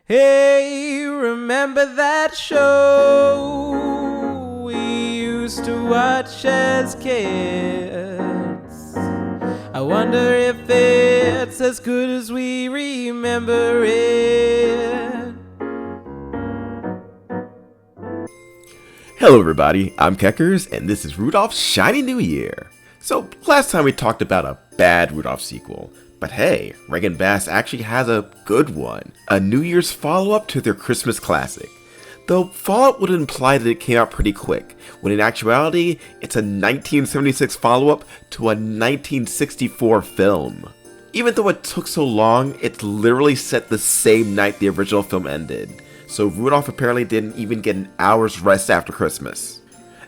Hey, remember that show we used to watch as kids? I wonder if it's as good as we remember it. Hello everybody, I'm Keckers, and this is Rudolph's Shiny New Year. So, last time we talked about a bad Rudolph sequel, but hey, Rankin Bass actually has a good one. A New Year's follow-up to their Christmas classic. Though follow-up would imply that it came out pretty quick, when in actuality, it's a 1976 follow-up to a 1964 film. Even though it took so long, it's literally set the same night the original film ended. So Rudolph apparently didn't even get an hour's rest after Christmas.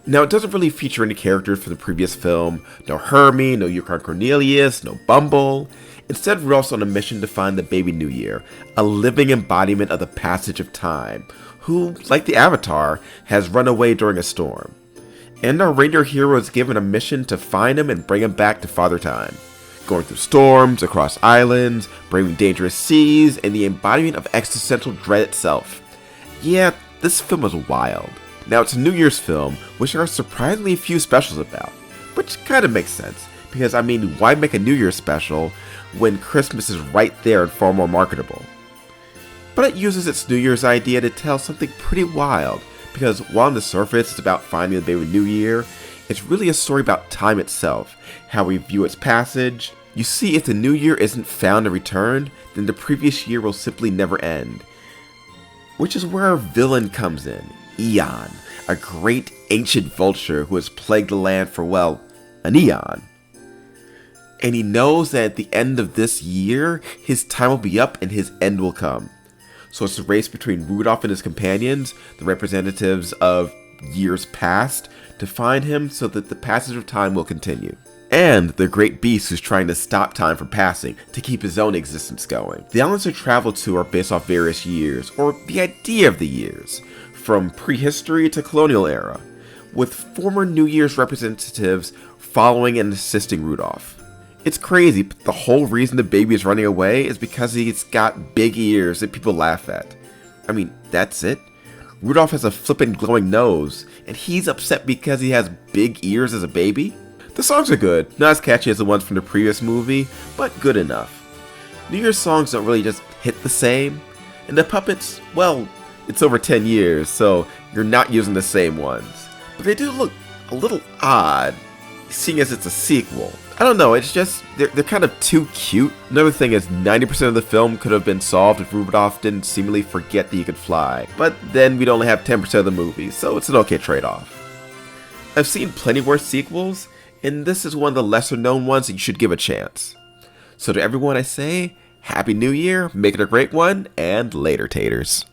Now, it doesn't really feature any characters from the previous film. No Hermie, no Yukon Cornelius, no Bumble. Instead, Rudolph's on a mission to find the baby New Year, a living embodiment of the passage of time, who, like the Avatar, has run away during a storm. And our reindeer hero is given a mission to find him and bring him back to Father Time. Going through storms, across islands, braving dangerous seas, and the embodiment of existential dread itself. Yeah, this film was wild. Now, it's a New Year's film, which there are surprisingly few specials about. Which kind of makes sense, because I mean, why make a New Year's special when Christmas is right there and far more marketable? But it uses its New Year's idea to tell something pretty wild, because while on the surface it's about finding the baby New Year, it's really a story about time itself, how we view its passage. You see, if the New Year isn't found and returned, then the previous year will simply never end. Which is where our villain comes in, Eon, a great ancient vulture who has plagued the land for, well, an eon. And he knows that at the end of this year, his time will be up and his end will come. So it's a race between Rudolph and his companions, the representatives of years past, to find him so that the passage of time will continue. And the great beast who's trying to stop time from passing to keep his own existence going. The islands they travel to are based off various years, or the idea of the years, from prehistory to colonial era, with former New Year's representatives following and assisting Rudolph. It's crazy, but the whole reason the baby is running away is because he's got big ears that people laugh at. I mean, that's it. Rudolph has a flippin' glowing nose, and he's upset because he has big ears as a baby? The songs are good, not as catchy as the ones from the previous movie, but good enough. New Year's songs don't really just hit the same, and the puppets, well, it's over 10 years, so you're not using the same ones. But they do look a little odd, seeing as it's a sequel. I don't know, it's just, they're kind of too cute. Another thing is 90% of the film could have been solved if Rudolph didn't seemingly forget that he could fly. But then we'd only have 10% of the movie, so it's an okay trade-off. I've seen plenty worse sequels, and this is one of the lesser known ones that you should give a chance. So to everyone I say, Happy New Year, make it a great one, and later taters.